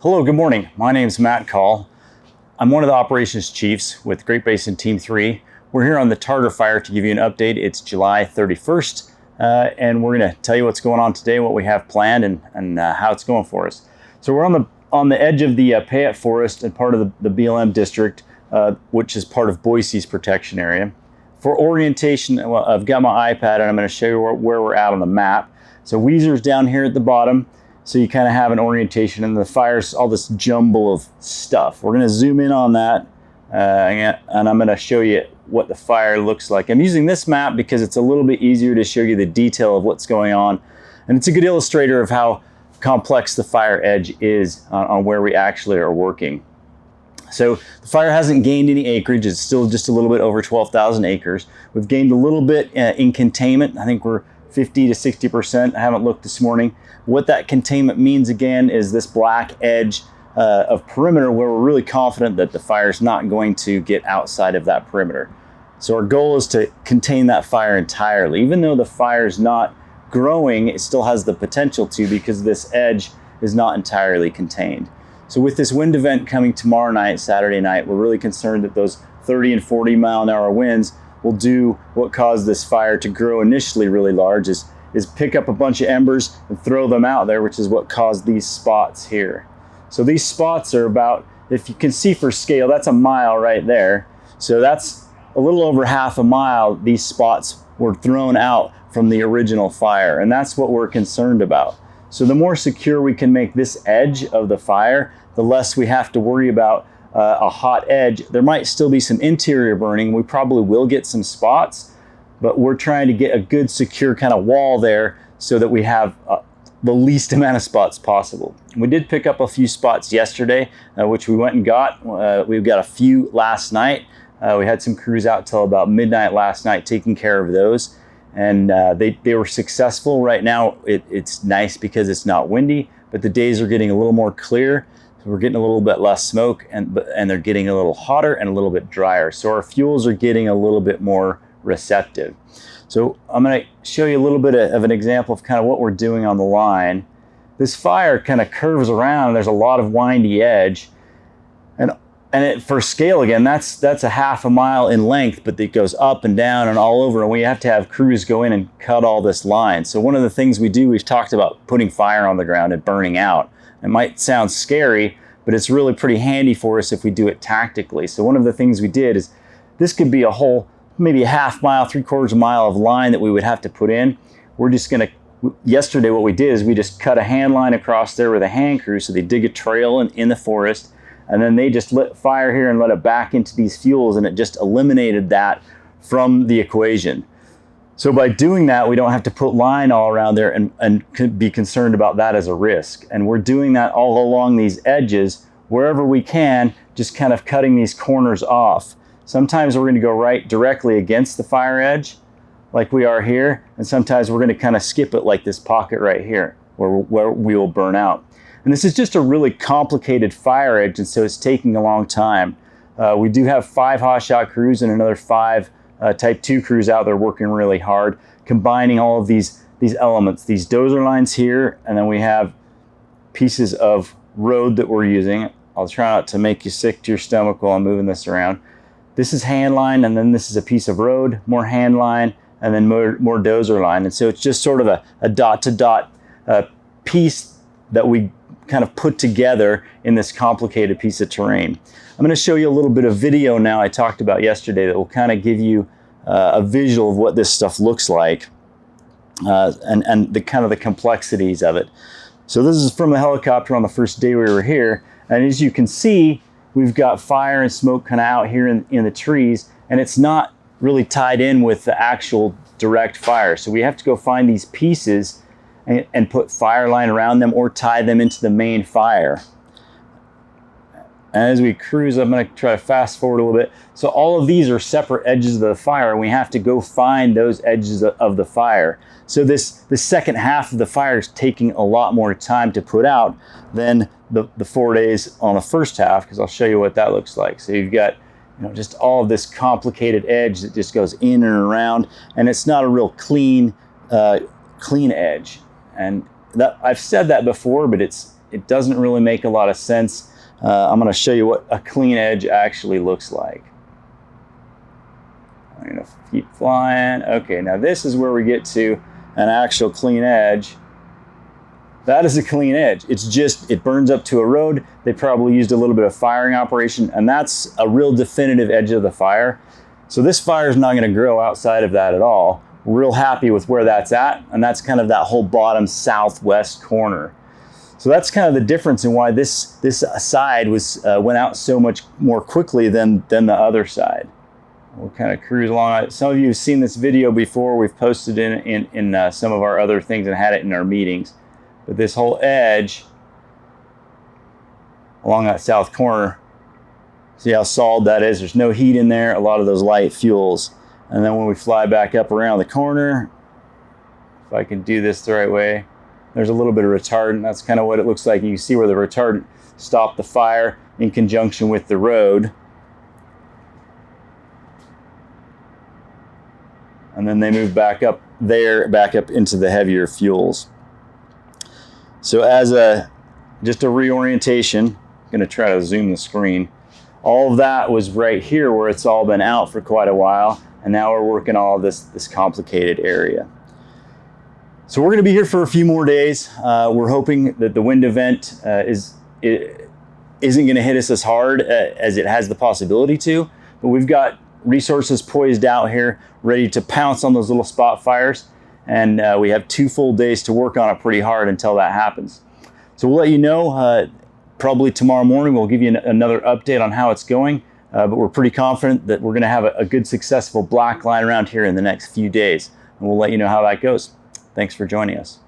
Hello, good morning. My name is Matt Call. I'm one of the operations chiefs with Great Basin Team 3. We're here on the Tartar fire to give you an update. It's July 31st, and we're going to tell you what's going on today, what we have planned, and how it's going for us. So we're on the edge of the Payette Forest and part of the BLM district, which is part of Boise's protection area. For orientation, well, I've got my iPad and I'm going to show you where we're at on the map. So Weiser's down here at the bottom. So you kind of have an orientation, and the fire's all this jumble of stuff. We're going to zoom in on that, and I'm going to show you what the fire looks like. I'm using this map because it's a little bit easier to show you the detail of what's going on, and it's a good illustrator of how complex the fire edge is on where we actually are working. So the fire hasn't gained any acreage. It's still just a little bit over 12,000 acres. We've gained a little bit in containment. I think we're 50 to 60%. I haven't looked this morning. What that containment means again is this black edge of perimeter where we're really confident that the fire is not going to get outside of that perimeter. So our goal is to contain that fire entirely. Even though the fire is not growing, it still has the potential to, because this edge is not entirely contained. So with this wind event coming tomorrow night, Saturday night, we're really concerned that those 30 and 40 mile an hour winds will do what caused this fire to grow initially really large, is pick up a bunch of embers and throw them out there, which is what caused these spots here. So these spots are about, if you can see for scale, that's a mile right there. So that's a little over half a mile. These spots were thrown out from the original fire, and that's what we're concerned about. So the more secure we can make this edge of the fire, the less we have to worry about a hot edge. There might still be some interior burning. We probably will get some spots, but we're trying to get a good secure kind of wall there so that we have the least amount of spots possible. We did pick up a few spots yesterday, which we went and got. We've got a few last night. We had some crews out till about midnight last night taking care of those, and they were successful. Right now it's nice because it's not windy, but the days are getting a little more clear. So we're getting a little bit less smoke, and they're getting a little hotter and a little bit drier. So our fuels are getting a little bit more receptive. So I'm going to show you a little bit of an example of kind of what we're doing on the line. This fire kind of curves around, and there's a lot of windy edge. And for scale, again, that's a half a mile in length, but it goes up and down and all over, and we have to have crews go in and cut all this line. So one of the things we do, we've talked about putting fire on the ground and burning out. It might sound scary, but it's really pretty handy for us if we do it tactically. So one of the things we did is, this could be a whole, maybe a half mile, 3/4 mile of line that we would have to put in. We're just gonna, yesterday what we did is we just cut a hand line across there with a hand crew, so they dig a trail in the forest, and then they just lit fire here and let it back into these fuels, and it just eliminated that from the equation. So by doing that, we don't have to put line all around there and be concerned about that as a risk. And we're doing that all along these edges, wherever we can, just kind of cutting these corners off. Sometimes we're going to go right directly against the fire edge, like we are here, and sometimes we're going to kind of skip it like this pocket right here, where we will burn out. And this is just a really complicated fire edge, and so it's taking a long time. We do have 5 hotshot crews and another 5 Type 2 crews out there working really hard, combining all of these elements, these dozer lines here, and then we have pieces of road that we're using. I'll try not to make you sick to your stomach while I'm moving this around. This is hand line, and then this is a piece of road, more hand line, and then more dozer line. And so it's just sort of a dot-to-dot piece that we kind of put together in this complicated piece of terrain. I'm going to show you a little bit of video now I talked about yesterday that will kind of give you a visual of what this stuff looks like, and the kind of the complexities of it. So this is from a helicopter on the first day we were here, and as you can see, we've got fire and smoke kind of out here in the trees, and it's not really tied in with the actual direct fire. So we have to go find these pieces and put fire line around them or tie them into the main fire. And as we cruise, I'm going to try to fast forward a little bit. So all of these are separate edges of the fire, and we have to go find those edges of the fire. So this second half of the fire is taking a lot more time to put out than the 4 days on the first half, because I'll show you what that looks like. So you've got, you know, just all of this complicated edge that just goes in and around, and it's not a real clean edge. And that, I've said that before, but it's it doesn't really make a lot of sense. I'm going to show you what a clean edge actually looks like. I'm going to keep flying. Okay, now this is where we get to an actual clean edge. That is a clean edge. It's just, it burns up to a road. They probably used a little bit of firing operation, and that's a real definitive edge of the fire. So this fire is not going to grow outside of that at all. We're real happy with where that's at, and that's kind of that whole bottom southwest corner. So that's kind of the difference in why this side went out so much more quickly than the other side. We'll kind of cruise along. Some of you have seen this video before. We've posted in some of our other things and had it in our meetings. But this whole edge along that south corner, see how solid that is? There's no heat in there, a lot of those light fuels. And then when we fly back up around the corner, if I can do this the right way, there's a little bit of retardant. That's kind of what it looks like. You can see where the retardant stopped the fire in conjunction with the road. And then they move back up there, back up into the heavier fuels. So as just a reorientation, I'm going to try to zoom the screen. All of that was right here where it's all been out for quite a while, and now we're working all of this complicated area. So we're going to be here for a few more days. We're hoping that the wind event isn't going to hit us as hard as it has the possibility to, but we've got resources poised out here ready to pounce on those little spot fires. And we have 2 full days to work on it pretty hard until that happens. So we'll let you know probably tomorrow morning. We'll give you another update on how it's going, but we're pretty confident that we're going to have a good, successful black line around here in the next few days, and we'll let you know how that goes. Thanks for joining us.